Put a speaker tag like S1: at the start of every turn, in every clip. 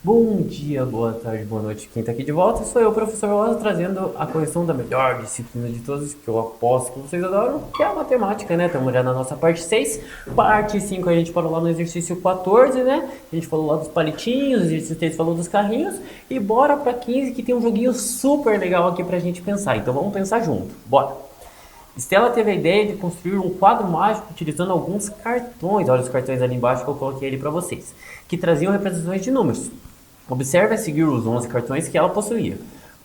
S1: Bom dia, boa tarde, boa noite. Quem tá aqui de volta sou eu, professor Rosa, trazendo a correção da melhor disciplina de todas, que eu aposto que vocês adoram, que é a matemática, né? Estamos já na nossa parte 6. Parte 5 a gente parou lá no exercício 14, né? A gente falou lá dos palitinhos, o exercício 3 falou dos carrinhos. E bora pra 15 que tem um joguinho super legal aqui pra gente pensar. Então vamos pensar junto. Bora! Stella teve a ideia de construir um quadro mágico utilizando alguns cartões. Olha os cartões ali embaixo que eu coloquei ali para vocês, que traziam representações de números. Observe a seguir os 11 cartões que ela possuía,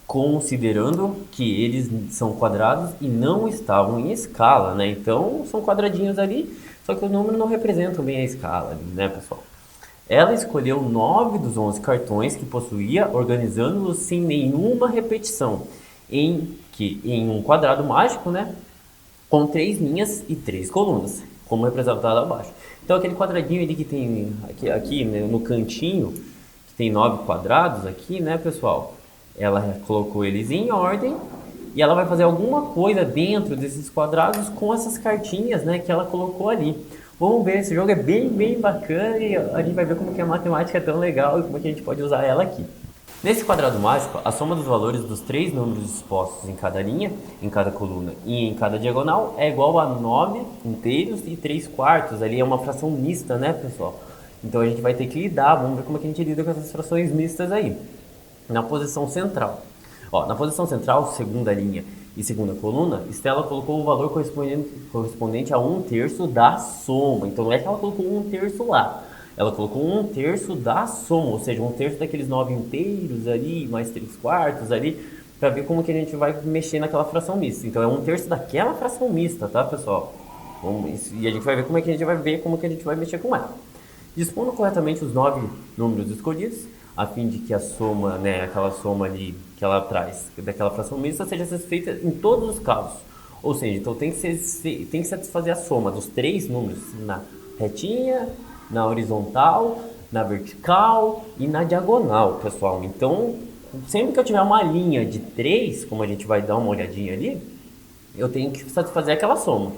S1: considerando que eles são quadrados e não estavam em escala, né? Então são quadradinhos ali, só que os números não representam bem a escala ali, né, pessoal? Ela escolheu 9 dos 11 cartões que possuía, organizando-os sem nenhuma repetição, em um quadrado mágico, né? Com três linhas e três colunas, como representado abaixo. Então aquele quadradinho ali que tem aqui né, no cantinho, que tem 9 quadrados aqui, né, pessoal? Ela colocou eles em ordem e ela vai fazer alguma coisa dentro desses quadrados com essas cartinhas, né, que ela colocou ali. Vamos ver, esse jogo é bem bacana e a gente vai ver como que a matemática é tão legal e como que a gente pode usar ela aqui. Nesse quadrado mágico, a soma dos valores dos três números expostos em cada linha, em cada coluna e em cada diagonal é igual a 9 inteiros e 3 quartos. Ali é uma fração mista, né, pessoal? Então a gente vai ter que lidar, vamos ver como é que a gente lida com essas frações mistas aí. Na posição central. Ó, na posição central, segunda linha e segunda coluna, Stella colocou o valor correspondente a um terço da soma. Então não é que ela colocou um terço lá, ela colocou um terço da soma, ou seja, um terço daqueles 9 inteiros ali, mais 3 quartos ali, para ver como que a gente vai mexer naquela fração mista. Então é um terço daquela fração mista, tá, pessoal? E a gente vai ver como é que a gente vai ver como que a gente vai mexer com ela. Dispondo corretamente os 9 números escolhidos, a fim de que a soma, né, aquela soma ali que ela traz, daquela fração mista, seja satisfeita em todos os casos. Ou seja, então tem que satisfazer a soma dos três números na retinha, na horizontal, na vertical e na diagonal, pessoal. Então, sempre que eu tiver uma linha de 3, como a gente vai dar uma olhadinha ali, eu tenho que satisfazer aquela soma.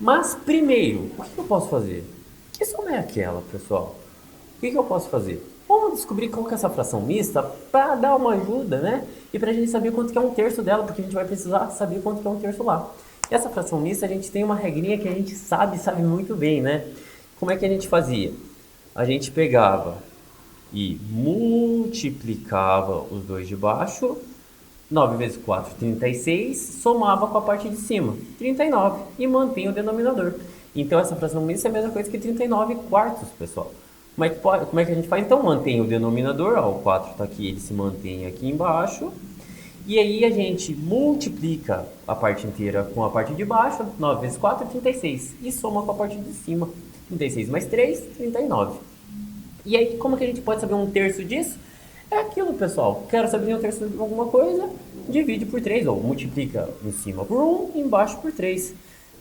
S1: Mas primeiro, o que eu posso fazer? Que soma é aquela, pessoal? O que eu posso fazer? Vamos descobrir qual que é essa fração mista para dar uma ajuda, né? E para a gente saber quanto que é um terço dela, porque a gente vai precisar saber quanto que é um terço lá. E essa fração mista a gente tem uma regrinha que a gente sabe muito bem, né? Como é que a gente fazia? A gente pegava e multiplicava os dois de baixo. 9 vezes 4, 36, somava com a parte de cima, 39, e mantém o denominador. Então essa fração mista é a mesma coisa que 39 quartos, pessoal. Como é que a gente faz? Então mantém o denominador, ó, o 4 está aqui, ele se mantém aqui embaixo. E aí a gente multiplica a parte inteira com a parte de baixo, 9 vezes 4 é 36, e soma com a parte de cima, 36 mais 3, 39. E aí, como que a gente pode saber um terço disso? É aquilo, pessoal. Quero saber um terço de alguma coisa, divide por 3, ou multiplica em cima por 1 e embaixo por 3.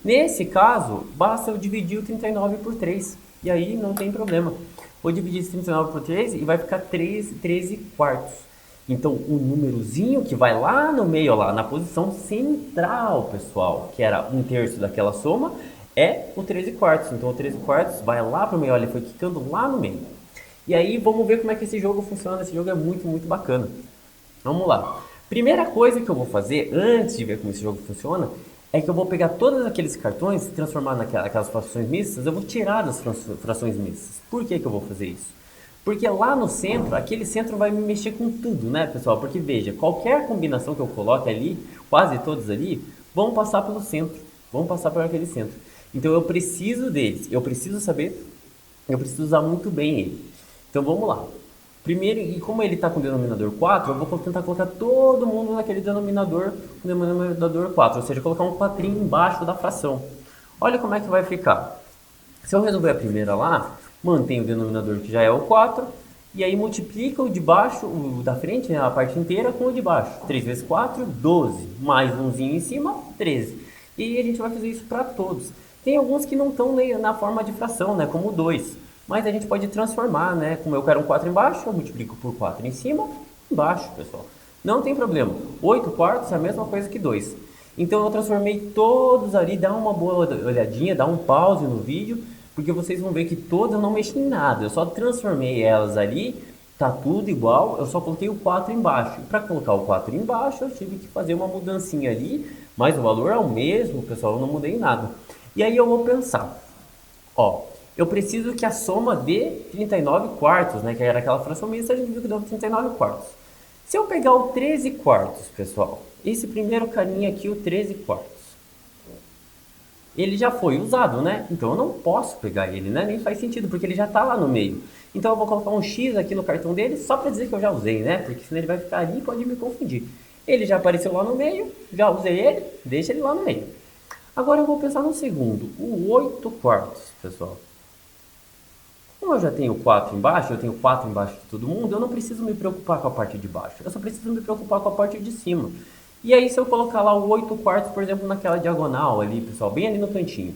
S1: Nesse caso, basta eu dividir o 39 por 3. E aí não tem problema. Vou dividir esse 39 por 3 e vai ficar 13 quartos. Então, o númerozinho que vai lá no meio, ó, lá na posição central, pessoal, que era um terço daquela soma, é o 13 quartos. Então, o 13 quartos vai lá pro meio, olha, ele foi quicando lá no meio. E aí vamos ver como é que esse jogo funciona. Esse jogo é muito bacana. Vamos lá. Primeira coisa que eu vou fazer, antes de ver como esse jogo funciona, é que eu vou pegar todos aqueles cartões e transformar naquelas frações mistas. Eu vou tirar das frações mistas. Por que eu vou fazer isso? Porque lá no centro, aquele centro vai me mexer com tudo, né, pessoal? Porque veja, qualquer combinação que eu coloque ali, quase todos ali, vão passar pelo centro. Vão passar por aquele centro. Então eu preciso deles. Eu preciso saber, eu preciso usar muito bem ele. Então vamos lá. Primeiro, e como ele está com o denominador 4, eu vou tentar colocar todo mundo naquele denominador 4, ou seja, colocar um quatrinho embaixo da fração. Olha como é que vai ficar. Se eu resolver a primeira lá, mantém o denominador que já é o 4, e aí multiplica o de baixo, o da frente, né, a parte inteira, com o de baixo. 3 vezes 4, 12, mais umzinho em cima, 13. E aí a gente vai fazer isso para todos. Tem alguns que não estão na forma de fração, né, como o 2. Mas a gente pode transformar, né? Como eu quero um 4 embaixo, eu multiplico por 4 em cima, embaixo, pessoal. Não tem problema. 8 quartos é a mesma coisa que 2. Então eu transformei todos ali, dá uma boa olhadinha, dá um pause no vídeo, porque vocês vão ver que todos eu não mexi em nada. Eu só transformei elas ali Tá tudo igual, eu só coloquei o 4 embaixo. E para colocar o 4 embaixo, eu tive que fazer uma mudancinha ali, mas o valor é o mesmo, pessoal, eu não mudei nada. E aí eu vou pensar, ó, eu preciso que a soma dê 39 quartos, né, que era aquela fração mista, a gente viu que deu 39 quartos. Se eu pegar o 13 quartos, pessoal, esse primeiro carinha aqui, o 13 quartos, ele já foi usado, né? Então eu não posso pegar ele, né? Nem faz sentido, porque ele já está lá no meio. Então eu vou colocar um X aqui no cartão dele só para dizer que eu já usei, né? Porque senão ele vai ficar ali e pode me confundir. Ele já apareceu lá no meio, já usei ele, deixa ele lá no meio. Agora eu vou pensar no segundo, o 8 quartos, pessoal. Como eu já tenho 4 embaixo, eu tenho 4 embaixo de todo mundo, eu não preciso me preocupar com a parte de baixo. Eu só preciso me preocupar com a parte de cima. E aí se eu colocar lá o 8 quartos, por exemplo, naquela diagonal ali, pessoal, bem ali no cantinho.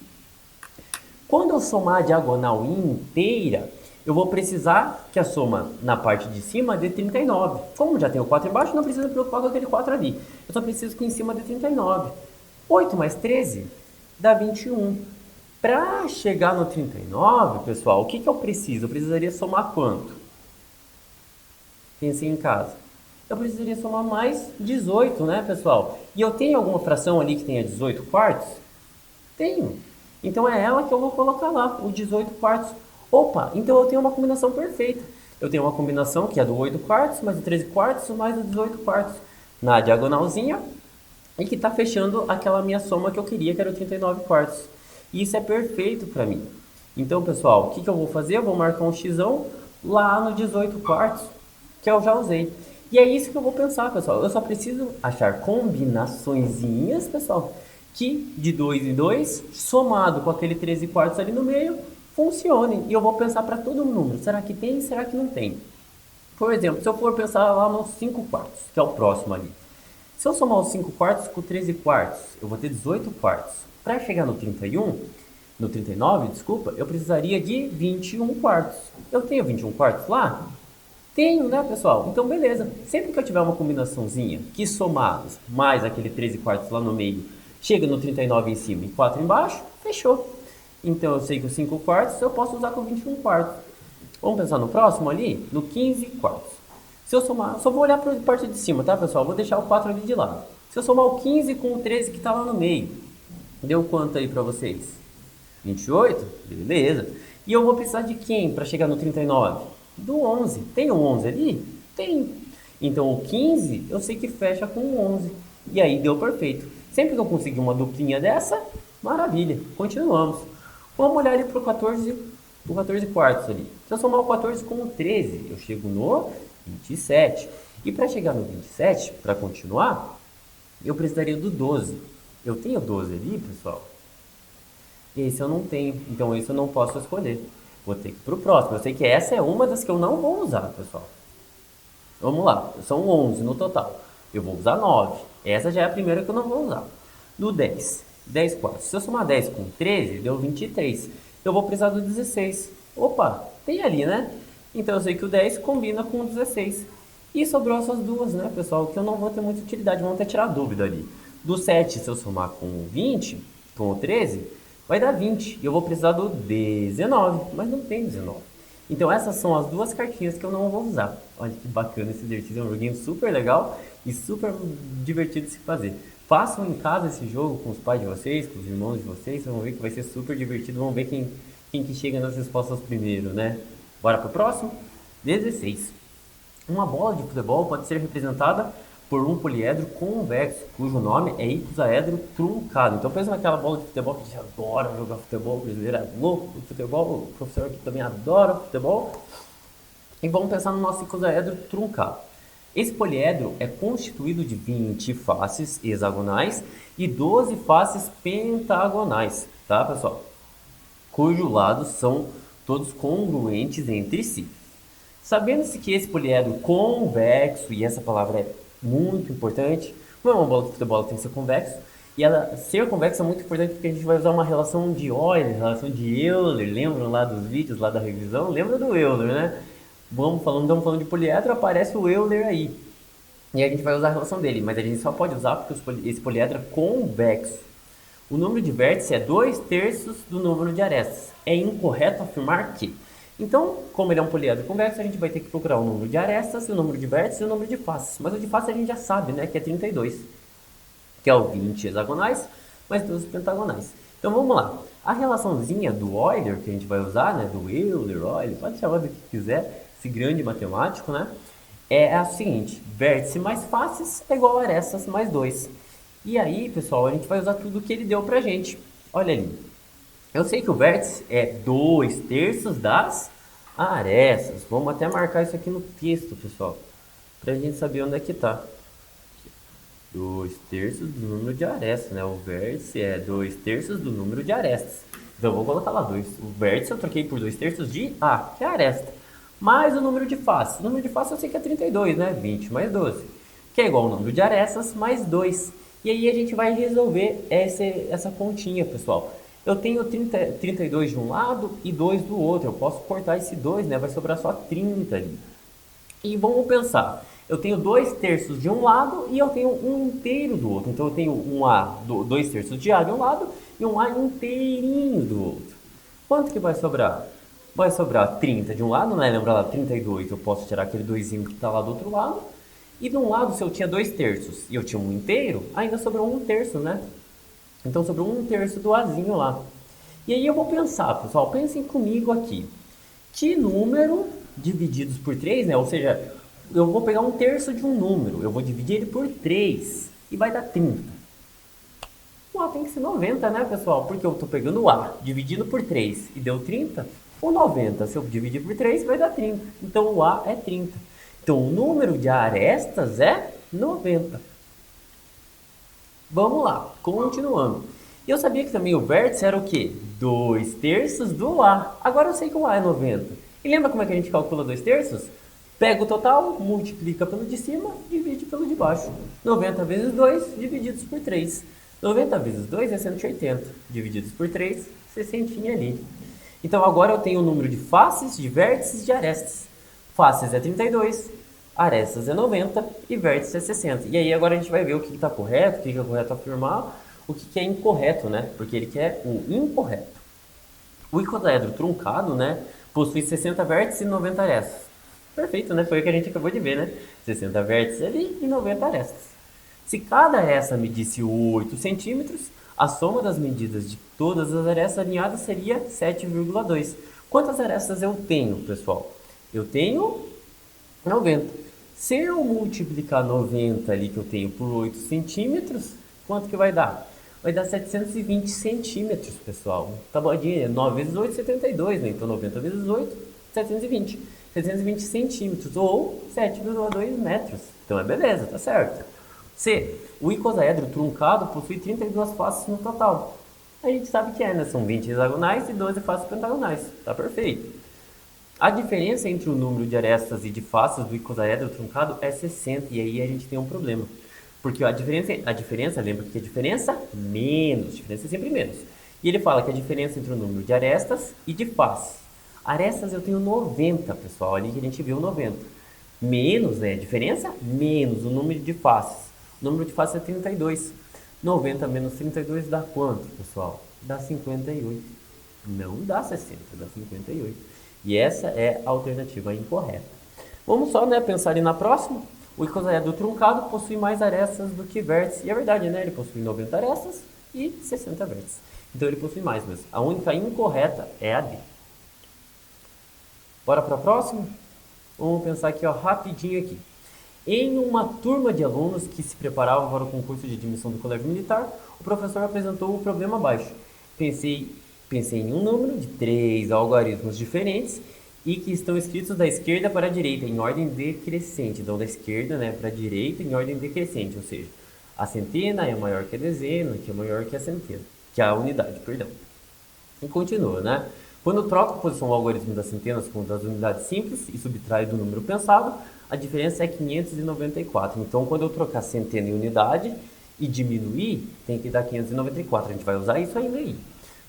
S1: Quando eu somar a diagonal inteira, eu vou precisar que a soma na parte de cima dê 39. Como já tenho 4 embaixo, não preciso me preocupar com aquele 4 ali. Eu só preciso que em cima dê 39. 8 mais 13 dá 21. Para chegar no 39, pessoal, o que eu preciso? Eu precisaria somar quanto? Pensei em casa. Eu precisaria somar mais 18, né, pessoal? E eu tenho alguma fração ali que tenha 18 quartos? Tenho. Então é ela que eu vou colocar lá, o 18 quartos. Opa, então eu tenho uma combinação perfeita. Eu tenho uma combinação que é do 8 quartos, mais o 13 quartos, mais o 18 quartos. Na diagonalzinha, e que está fechando aquela minha soma que eu queria, que era o 39 quartos. E isso é perfeito para mim. Então, pessoal, o que eu vou fazer? Eu vou marcar um x lá no 18 quartos, que eu já usei. E é isso que eu vou pensar, pessoal. Eu só preciso achar combinaçõezinhas, pessoal, que de 2 em 2, somado com aquele 13 quartos ali no meio, funcionem. E eu vou pensar para todo número. Será que tem? Será que não tem? Por exemplo, se eu for pensar lá nos 5 quartos, que é o próximo ali. Se eu somar os 5 quartos com 13 quartos, eu vou ter 18 quartos. Para chegar no 31, no 39, desculpa, eu precisaria de 21 quartos. Eu tenho 21 quartos lá? Tenho, né, pessoal? Então, beleza. Sempre que eu tiver uma combinaçãozinha que somados mais aquele 13 quartos lá no meio, chega no 39 em cima e 4 embaixo, fechou. Então, eu sei que os 5 quartos eu posso usar com 21 quartos. Vamos pensar no próximo ali? No 15 quartos. Se eu somar, só vou olhar para a parte de cima, tá, pessoal? Vou deixar o 4 ali de lado. Se eu somar o 15 com o 13 que está lá no meio, deu quanto aí para vocês? 28? Beleza. E eu vou precisar de quem para chegar no 39? Do 11. Tem um 11 ali? Tem. Então o 15 eu sei que fecha com o 11. E aí deu perfeito. Sempre que eu conseguir uma duplinha dessa, maravilha. Continuamos. Vamos olhar ali para o 14 quartos ali. Se eu somar o 14 com o 13, eu chego no 27. E para chegar no 27, para continuar, eu precisaria do 12. Eu tenho 12 ali, pessoal? Esse eu não tenho, então esse eu não posso escolher. Vou ter que ir pro próximo. Eu sei que essa é uma das que eu não vou usar, pessoal. Vamos lá, são 11 no total. Eu vou usar 9. Essa já é a primeira que eu não vou usar. No 10, 10 quartos. Se eu somar 10 com 13, deu 23. Eu vou precisar do 16. Opa, tem ali, né? Então eu sei que o 10 combina com o 16. E sobrou essas duas, né, pessoal? Que eu não vou ter muita utilidade, vão até tirar dúvida ali. Do 7, se eu somar com o 20, com o 13, vai dar 20. E eu vou precisar do 19, mas não tem 19. Então essas são as duas cartinhas que eu não vou usar. Olha que bacana esse exercício, é um joguinho super legal e super divertido de se fazer. Façam em casa esse jogo com os pais de vocês, com os irmãos de vocês, vocês vão ver que vai ser super divertido, vamos ver quem que chega nas respostas primeiro, né? Bora pro próximo? 16. Uma bola de futebol pode ser representada por um poliedro convexo, cujo nome é icosaedro truncado. Então pensa naquela bola de futebol que a gente adora jogar futebol, o brasileiro é louco do futebol, o professor aqui também adora futebol. E vamos pensar no nosso icosaedro truncado. Esse poliedro é constituído de 20 faces hexagonais e 12 faces pentagonais, tá, pessoal? Cujos lados são todos congruentes entre si. Sabendo-se que esse poliedro convexo, e essa palavra é muito importante, não é uma bola de futebol, ela tem que ser convexo, e ela ser convexa é muito importante porque a gente vai usar uma relação de Euler, relação de Euler, lembram lá dos vídeos, lá da revisão? Lembra do Euler, né? Estamos falando de poliedro, aparece o Euler aí. E a gente vai usar a relação dele, mas a gente só pode usar porque esse poliedro é convexo. O número de vértices é 2/3 do número de arestas. É incorreto afirmar que Então, como ele é um poliedro convexo, a gente vai ter que procurar o número de arestas, o número de vértices e o número de faces. Mas o de faces a gente já sabe, né, que é 32, que é o 20 hexagonais mais 12 pentagonais. Então vamos lá. A relaçãozinha do Euler, que a gente vai usar, né, do Euler, pode chamar do que quiser, esse grande matemático, né, é a seguinte: vértice mais faces é igual a arestas mais 2. E aí, pessoal, a gente vai usar tudo que ele deu pra gente. Olha ali. Eu sei que o vértice é 2/3 das arestas. Vamos até marcar isso aqui no texto, pessoal, pra gente saber onde é que tá. 2/3 do número de arestas, né? O vértice é 2/3 do número de arestas. Então eu vou colocar lá 2. O vértice eu troquei por 2/3 de A, que é a aresta. Mais o número de faces. O número de faces eu sei que é 32, né? 20 mais 12. Que é igual ao número de arestas mais 2. E aí a gente vai resolver essa continha, pessoal. Eu tenho 32 de um lado e 2 do outro. Eu posso cortar esse 2, né? Vai sobrar só 30 ali. E vamos pensar, eu tenho 2/3 de um lado e eu tenho um inteiro do outro. Então eu tenho um A, 2/3 de A de um lado e um A inteirinho do outro. Quanto que vai sobrar? Vai sobrar 30 de um lado, né? Lembra lá, 32, eu posso tirar aquele 2 que está lá do outro lado. E de um lado, se eu tinha 2/3 e eu tinha um inteiro, ainda sobrou 1/3, né? Então sobrou 1/3 do Azinho lá. E aí eu vou pensar, pessoal, pensem comigo aqui. Que número divididos por 3, né? Ou seja, eu vou pegar 1/3 de um número, eu vou dividir ele por 3 e vai dar 30. O A tem que ser 90, né, pessoal? Porque eu estou pegando o A dividido por 3 e deu 30. O 90, se eu dividir por 3, vai dar 30. Então o A é 30. Então o número de arestas é 90. Vamos lá, continuando. E eu sabia que também o vértice era o quê? 2/3 do A. Agora eu sei que o A é 90. E lembra como é que a gente calcula 2/3? Pega o total, multiplica pelo de cima, divide pelo de baixo. 90 vezes 2, divididos por 3. 90 vezes 2 é 180, divididos por 3, 60 ali. Então agora eu tenho o número de faces, de vértices e de arestas. Faces é 32, arestas é 90 e vértice é 60. E aí agora a gente vai ver o que está correto, o que é correto afirmar, o que é incorreto, né? Porque ele quer o incorreto. O icosaedro truncado, né, possui 60 vértices e 90 arestas. Perfeito, né? Foi o que a gente acabou de ver, né? 60 vértices ali e 90 arestas. Se cada aresta medisse 8 centímetros, a soma das medidas de todas as arestas alinhadas seria 7,2. Quantas arestas eu tenho, pessoal? Eu tenho 90. Se eu multiplicar 90 ali que eu tenho por 8 centímetros, quanto que vai dar? Vai dar 720 centímetros, pessoal. Tá bom? 9 vezes 8, 72, né? Então 90 vezes 8, 720. 720 centímetros ou 7,2 metros. Então é beleza, tá certo. C. O icosaedro truncado possui 32 faces no total. A gente sabe que é, né? São 20 hexagonais e 12 faces pentagonais. Tá perfeito. A diferença entre o número de arestas e de faces do icosaedro truncado é 60, e aí a gente tem um problema. Porque a diferença, lembra que a diferença? Menos, diferença é sempre menos. E ele fala que a diferença entre o número de arestas e de faces. Arestas eu tenho 90, pessoal, ali que a gente viu 90. Menos, né, a diferença? Menos o número de faces. O número de faces é 32. 90 menos 32 dá quanto, pessoal? Dá 58. Não dá 60, dá 58. E essa é a alternativa incorreta. Vamos só, né, pensar ali na próxima. O icosaedro truncado possui mais arestas do que vértices. E é verdade, né? Ele possui 90 arestas e 60 vértices. Então ele possui mais mesmo. A única incorreta é a D. Bora para a próxima? Vamos pensar aqui, ó, rapidinho aqui. Em uma turma de alunos que se preparavam para o concurso de admissão do colégio militar, o professor apresentou o problema abaixo. Pensei em um número de 3 algarismos diferentes e que estão escritos da esquerda para a direita, em ordem decrescente. Então, da esquerda, né, para a direita, em ordem decrescente, ou seja, a centena é maior que a dezena, que é maior que a centena, que a unidade, perdão. E continua, né? Quando troca a posição do algarismo das centenas com das unidades simples e subtrai do número pensado, a diferença é 594. Então, quando eu trocar centena em unidade e diminuir, tem que dar 594. A gente vai usar isso ainda aí.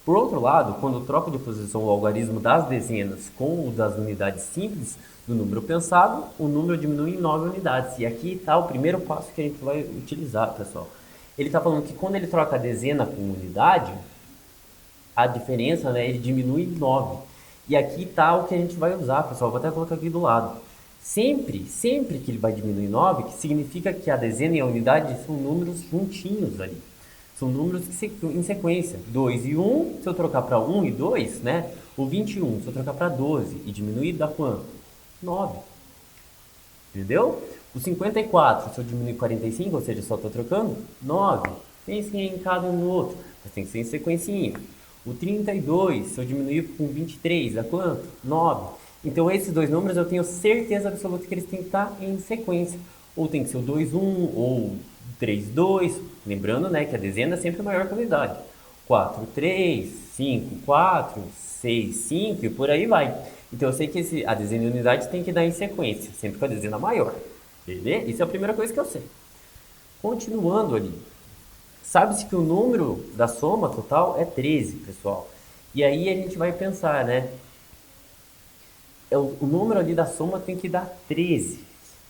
S1: Por outro lado, quando eu troco de posição o algarismo das dezenas com o das unidades simples do número pensado, o número diminui em 9 unidades. E aqui está o primeiro passo que a gente vai utilizar, pessoal. Ele está falando que quando ele troca a dezena com unidade, a diferença, né, ele diminui em 9. E aqui tá o que a gente vai usar, pessoal. Vou até colocar aqui do lado. Sempre que ele vai diminuir 9, que significa que a dezena e a unidade são números juntinhos ali. São números em sequência. 2 e 1, se eu trocar para 1 e 2, né? O 21, se eu trocar para 12 e diminuir, dá quanto? 9. Entendeu? O 54, se eu diminuir 45, ou seja, só estou trocando, 9. Pensem em cada um no outro, mas tem que ser em sequencinha. O 32, se eu diminuir com 23, dá quanto? 9. Então esses dois números eu tenho certeza absoluta que eles têm que estar em sequência. Ou tem que ser o 2, 1, ou 3, 2. Lembrando, né, que a dezena é sempre maior que a unidade. 4, 3, 5, 4, 6, 5 e por aí vai. Então eu sei que a dezena e a unidade tem que dar em sequência, sempre com a dezena maior. Beleza? Isso é a primeira coisa que eu sei. Continuando ali. Sabe-se que o número da soma total é 13, pessoal. E aí a gente vai pensar, né? O número ali da soma tem que dar 13.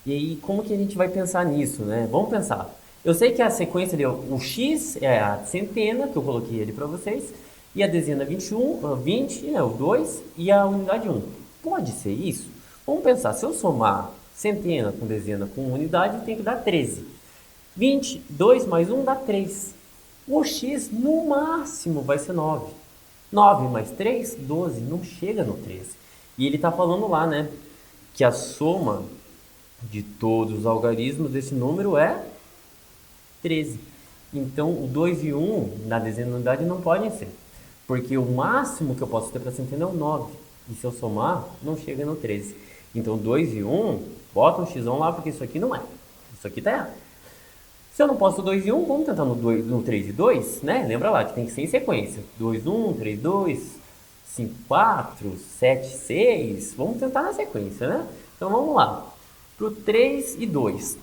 S1: E aí, como que a gente vai pensar nisso, né? Vamos pensar. Eu sei que a sequência ali, o x é a centena, que eu coloquei ali para vocês, e a dezena 21, 20, né, o 2, e a unidade 1. Pode ser isso? Vamos pensar, se eu somar centena com dezena com unidade, tem que dar 13. 20, 2 mais 1 dá 3. O x no máximo vai ser 9. 9 mais 3, 12, não chega no 13. E ele está falando lá, né, que a soma de todos os algarismos desse número é 13. Então, o 2 e 1 na dezena e unidade não podem ser, porque o máximo que eu posso ter para centena é o 9. E se eu somar, não chega no 13. Então, 2 e 1, bota um x lá, porque isso aqui não é. Isso aqui está errado. Se eu não posso 2 e 1, vamos tentar no 3 e 2, né? Lembra lá que tem que ser em sequência. 2, 1, 3, 2, 5, 4, 7, 6. Vamos tentar na sequência, né? Então vamos lá. Para o 3 e 2.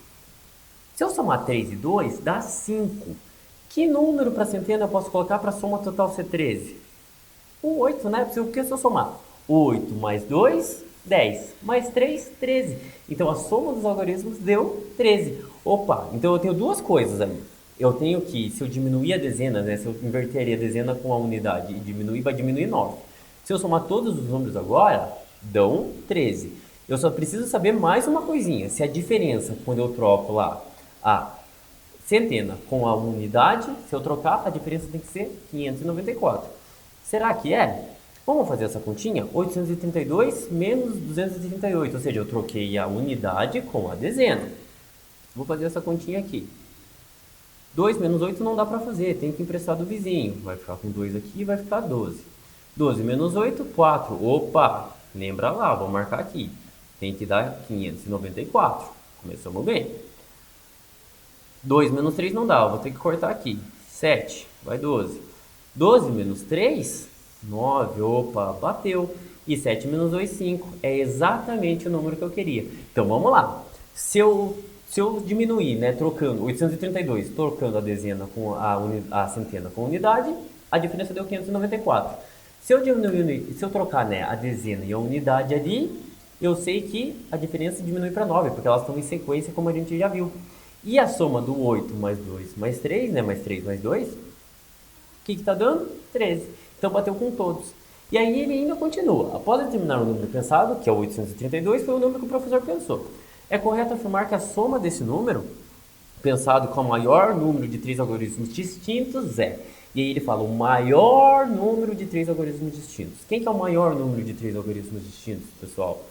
S1: Se eu somar 3 e 2, dá 5. Que número para centena eu posso colocar para a soma total ser 13? O 8, né? Porque se eu somar 8 mais 2, 10. Mais 3, 13. Então a soma dos algarismos deu 13. Opa, então eu tenho duas coisas ali. Eu tenho que, se eu diminuir a dezena, né? Se eu inverter a dezena com a unidade e diminuir, vai diminuir 9. Se eu somar todos os números agora, dão 13. Eu só preciso saber mais uma coisinha. Se a diferença, quando eu troco lá a centena com a unidade, se eu trocar, a diferença tem que ser 594. Será que é? Vamos fazer essa continha? 832 menos 238, ou seja, eu troquei a unidade com a dezena. Vou fazer essa continha aqui. 2 menos 8 não dá para fazer, tem que emprestar do vizinho. Vai ficar com 2 aqui e vai ficar 12. 12 menos 8, 4. Opa, lembra lá, vou marcar aqui. Tem que dar 594. Começamos bem. 2 menos 3 não dá, vou ter que cortar aqui. 7, vai 12. 12 menos 3, 9. Opa, bateu. E 7 menos 2, 5. É exatamente o número que eu queria. Então vamos lá. Se eu diminuir, né, trocando 832, trocando a dezena com a centena com a unidade, a diferença deu 594. Se eu trocar, né, a dezena e a unidade ali, eu sei que a diferença diminui para 9, porque elas estão em sequência, como a gente já viu. E a soma do 8 mais 2 mais 3, né, mais 3 mais 2, o que está dando? 13. Então bateu com todos. E aí ele ainda continua. Após determinar o número pensado, que é o 832, foi o número que o professor pensou. É correto afirmar que a soma desse número, pensado com o maior número de 3 algarismos distintos, é. E aí ele fala o maior número de 3 algarismos distintos. Quem que é o maior número de 3 algarismos distintos, pessoal?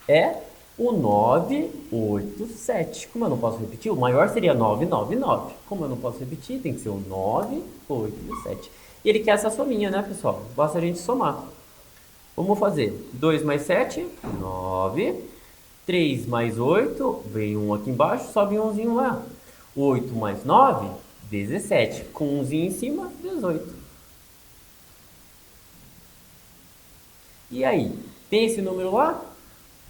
S1: É o 987. Como eu não posso repetir, o maior seria 999. Como eu não posso repetir, tem que ser o 987. E ele quer essa sominha, né, pessoal? Basta a gente somar. Vamos fazer 2 mais 7, 9. 3 mais 8, vem um aqui embaixo, sobe um umzinho lá. 8 mais 9, 17. Com um umzinho em cima, 18. E aí, tem esse número lá?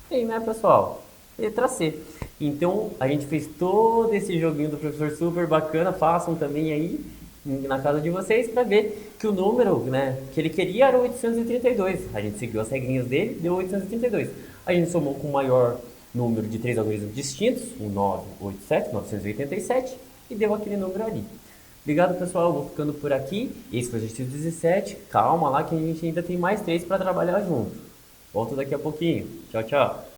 S1: Tem, né, pessoal? Letra C. Então, a gente fez todo esse joguinho do professor super bacana. Façam também aí na casa de vocês para ver que o número, né, que ele queria era 832. A gente seguiu as regrinhas dele, deu 832. A gente somou com o maior número de 3 algarismos distintos, o 987, 987, e deu aquele número ali. Obrigado, pessoal. Eu vou ficando por aqui. Esse foi o exercício 17. Calma lá que a gente ainda tem mais 3 para trabalhar junto. Volto daqui a pouquinho. Tchau, tchau.